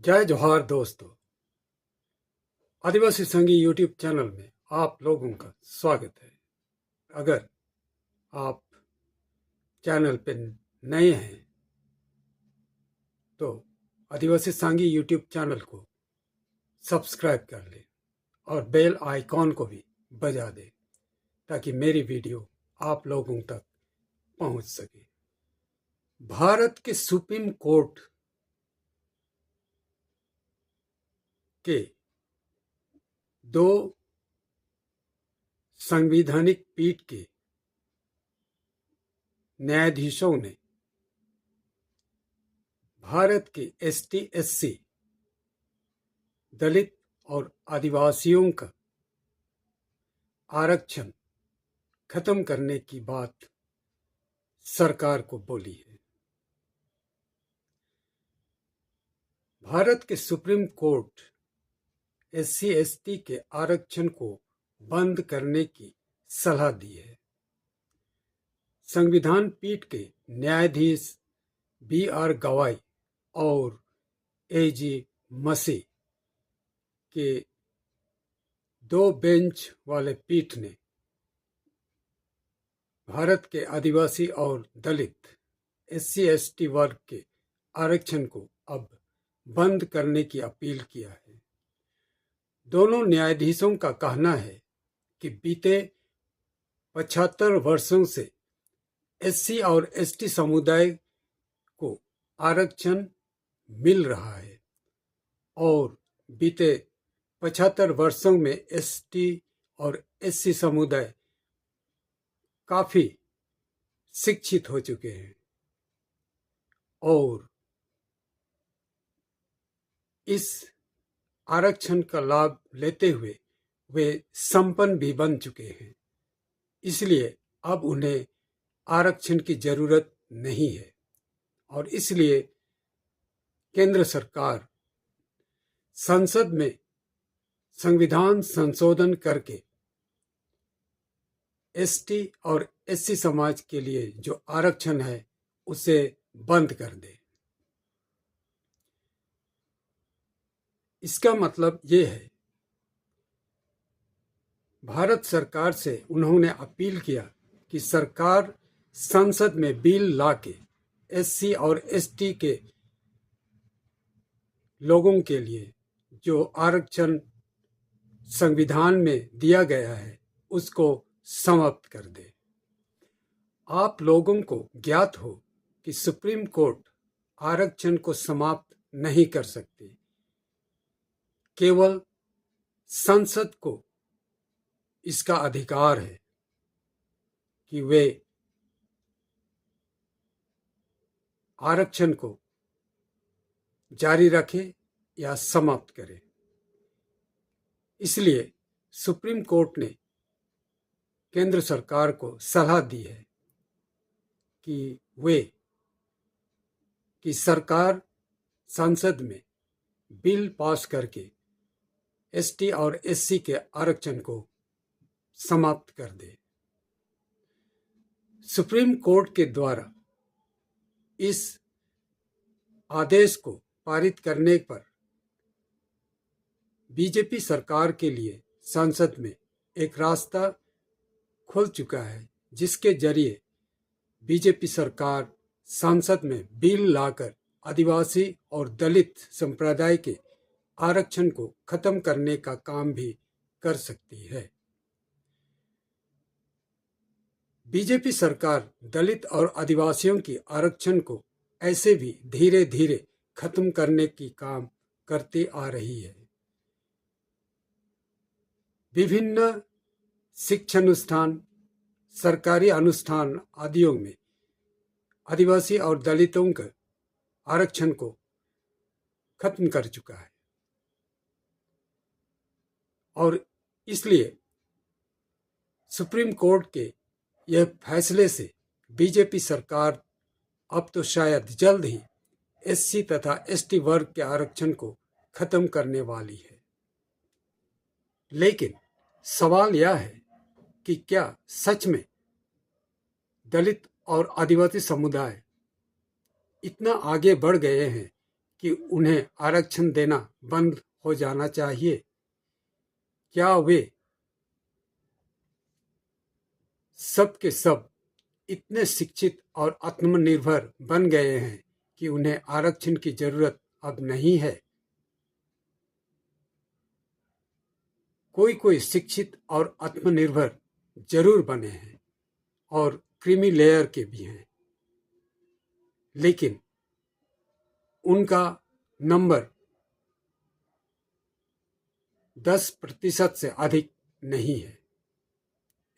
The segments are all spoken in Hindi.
जय जोहार दोस्तों। आदिवासी संघी यूट्यूब चैनल में आप लोगों का स्वागत है। अगर आप चैनल पे नए हैं तो आदिवासी संघी यूट्यूब चैनल को सब्सक्राइब कर लें और बेल आइकॉन को भी बजा दें ताकि मेरी वीडियो आप लोगों तक पहुंच सके। भारत के सुप्रीम कोर्ट के दो संवैधानिक पीठ के न्यायाधीशों ने भारत के एसटी एससी दलित और आदिवासियों का आरक्षण खत्म करने की बात सरकार को बोली है। भारत के सुप्रीम कोर्ट एससी एसटी के आरक्षण को बंद करने की सलाह दी है। संविधान पीठ के न्यायाधीश बी.आर. गवाई और ए.जी. मसी के दो बेंच वाले पीठ ने भारत के आदिवासी और दलित एससी एसटी वर्ग के आरक्षण को अब बंद करने की अपील किया है। दोनों न्यायाधीशों का कहना है कि बीते 75 वर्षों से एससी और एसटी समुदाय को आरक्षण मिल रहा है और बीते 75 वर्षों में एसटी और एससी समुदाय काफी शिक्षित हो चुके हैं और इस आरक्षण का लाभ लेते हुए वे संपन्न भी बन चुके हैं। इसलिए अब उन्हें आरक्षण की जरूरत नहीं है और इसलिए केंद्र सरकार संसद में संविधान संशोधन करके एसटी और एससी समाज के लिए जो आरक्षण है उसे बंद कर दे। इसका मतलब ये है, भारत सरकार से उन्होंने अपील किया कि सरकार संसद में बिल लाके एससी और एसटी के लोगों के लिए जो आरक्षण संविधान में दिया गया है उसको समाप्त कर दे। आप लोगों को ज्ञात हो कि सुप्रीम कोर्ट आरक्षण को समाप्त नहीं कर सकती, केवल संसद को इसका अधिकार है कि वे आरक्षण को जारी रखे या समाप्त करे। इसलिए सुप्रीम कोर्ट ने केंद्र सरकार को सलाह दी है कि सरकार संसद में बिल पास करके एसटी और एससी के आरक्षण को समाप्त कर दे। सुप्रीम कोर्ट के द्वारा इस आदेश को पारित करने पर बीजेपी सरकार के लिए संसद में एक रास्ता खुल चुका है, जिसके जरिए बीजेपी सरकार संसद में बिल लाकर आदिवासी और दलित संप्रदाय के आरक्षण को खत्म करने का काम भी कर सकती है। बीजेपी सरकार दलित और आदिवासियों की आरक्षण को ऐसे भी धीरे धीरे खत्म करने की काम करती आ रही है। विभिन्न शिक्षानुष्ठान, सरकारी अनुष्ठान आदियों में आदिवासी और दलितों के आरक्षण को खत्म कर चुका है और इसलिए सुप्रीम कोर्ट के यह फैसले से बीजेपी सरकार अब तो शायद जल्द ही एससी तथा एसटी वर्ग के आरक्षण को खत्म करने वाली है। लेकिन सवाल यह है कि क्या सच में दलित और आदिवासी समुदाय इतना आगे बढ़ गए हैं कि उन्हें आरक्षण देना बंद हो जाना चाहिए? क्या वे सब के सब इतने शिक्षित और आत्मनिर्भर बन गए हैं कि उन्हें आरक्षण की जरूरत अब नहीं है? कोई कोई शिक्षित और आत्मनिर्भर जरूर बने हैं और क्रीमी लेयर के भी हैं, लेकिन उनका नंबर 10% से अधिक नहीं है।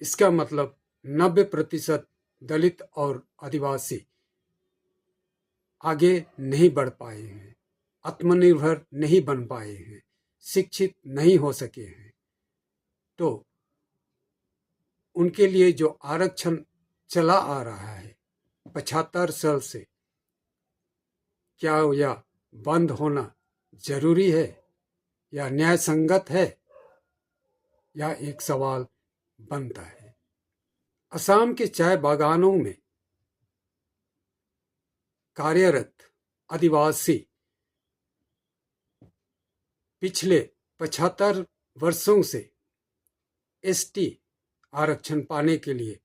इसका मतलब 90% दलित और आदिवासी आगे नहीं बढ़ पाए हैं, आत्मनिर्भर नहीं बन पाए हैं, शिक्षित नहीं हो सके हैं। तो उनके लिए जो आरक्षण चला आ रहा है 75 साल से, क्या यह बंद होना जरूरी है या न्याय संगत है? यह एक सवाल बनता है। असम के चाय बागानों में कार्यरत आदिवासी पिछले 75 वर्षों से एसटी आरक्षण पाने के लिए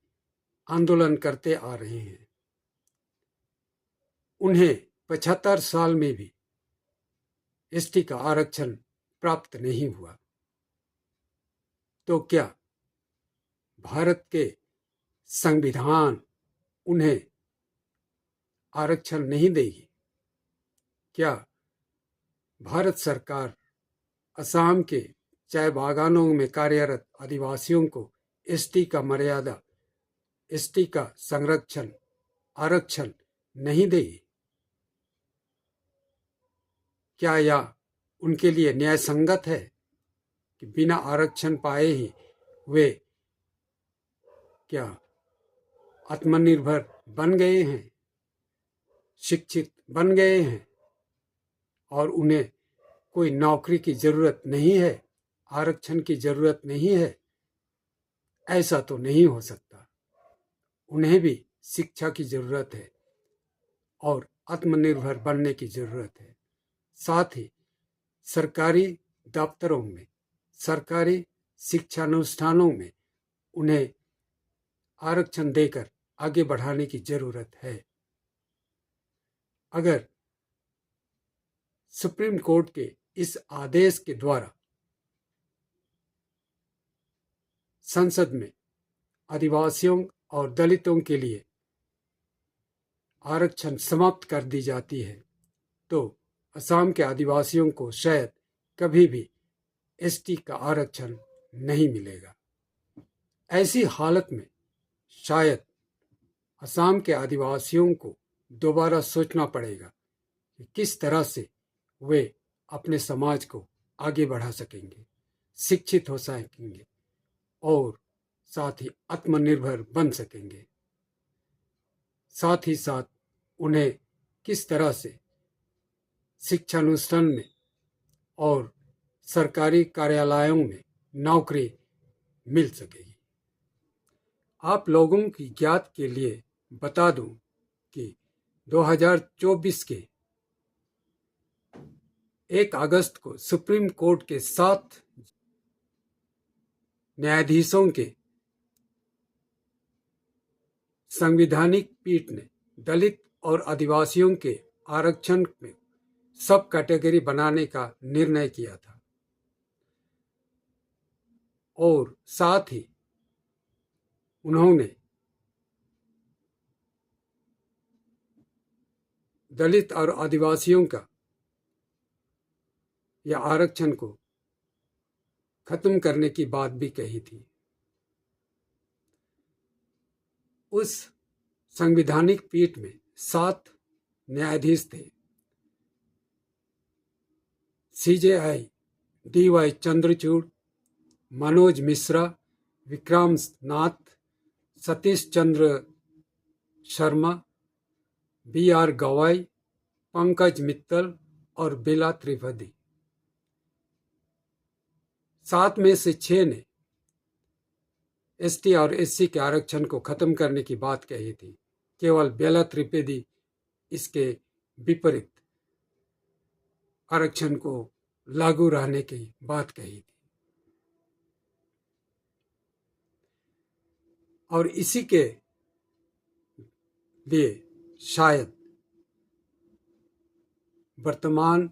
आंदोलन करते आ रहे हैं। उन्हें 75 साल में भी एसटी का आरक्षण प्राप्त नहीं हुआ। तो क्या भारत के संविधान उन्हें आरक्षण नहीं देगी? क्या भारत सरकार असम के चाय बागानों में कार्यरत आदिवासियों को एसटी का मर्यादा, एसटी का संरक्षण, आरक्षण नहीं देगी? क्या यह उनके लिए न्याय संगत है कि बिना आरक्षण पाए ही वे क्या आत्मनिर्भर बन गए हैं, शिक्षित बन गए हैं और उन्हें कोई नौकरी की जरूरत नहीं है, आरक्षण की जरूरत नहीं है? ऐसा तो नहीं हो सकता। उन्हें भी शिक्षा की जरूरत है और आत्मनिर्भर बनने की जरूरत है। साथ ही सरकारी दफ्तरों में, सरकारी शिक्षानुष्ठानों में उन्हें आरक्षण देकर आगे बढ़ाने की जरूरत है। अगर सुप्रीम कोर्ट के इस आदेश के द्वारा संसद में आदिवासियों और दलितों के लिए आरक्षण समाप्त कर दी जाती है, तो असम के आदिवासियों को शायद कभी भी एसटी का आरक्षण नहीं मिलेगा। ऐसी हालत में शायद असम के आदिवासियों को दोबारा सोचना पड़ेगा कि किस तरह से वे अपने समाज को आगे बढ़ा सकेंगे, शिक्षित हो सकेंगे और साथ ही आत्मनिर्भर बन सकेंगे। साथ ही साथ उन्हें किस तरह से शिक्षानुष्ठान में और सरकारी कार्यालयों में नौकरी मिल सकेगी। आप लोगों की ज्ञात के लिए बता दूं कि 2024 के 1 अगस्त को सुप्रीम कोर्ट के 7 न्यायाधीशों के संवैधानिक पीठ ने दलित और आदिवासियों के आरक्षण में सब कैटेगरी बनाने का निर्णय किया था और साथ ही उन्होंने दलित और आदिवासियों का या आरक्षण को खत्म करने की बात भी कही थी। उस संवैधानिक पीठ में 7 न्यायाधीश थे। सीजेआई डीवाई चंद्रचूड़, मनोज मिश्रा, विक्रम नाथ, सतीश चंद्र शर्मा, बीआर गवाई, पंकज मित्तल और बेला त्रिवेदी। 7 में से 6 ने एसटी और एससी के आरक्षण को खत्म करने की बात कही थी। केवल बेला त्रिवेदी इसके विपरीत आरक्षण को लागू रहने की बात कही थी। और इसी के लिए शायद वर्तमान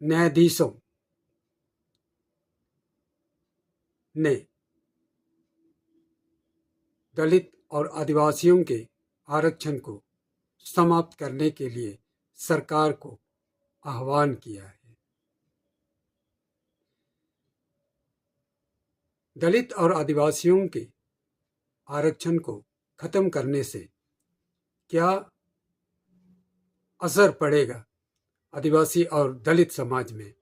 न्यायाधीशों ने दलित और आदिवासियों के आरक्षण को समाप्त करने के लिए सरकार को आह्वान किया है। दलित और आदिवासियों के आरक्षण को खत्म करने से क्या असर पड़ेगा आदिवासी और दलित समाज में,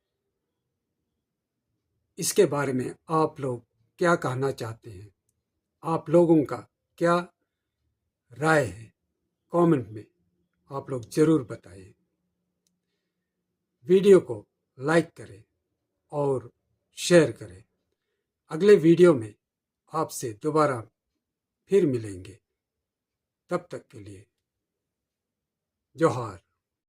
इसके बारे में आप लोग क्या कहना चाहते हैं? आप लोगों का क्या राय है? कमेंट में आप लोग जरूर बताइए। वीडियो को लाइक करें और शेयर करें। अगले वीडियो में आपसे दोबारा फिर मिलेंगे। तब तक के लिए जोहार।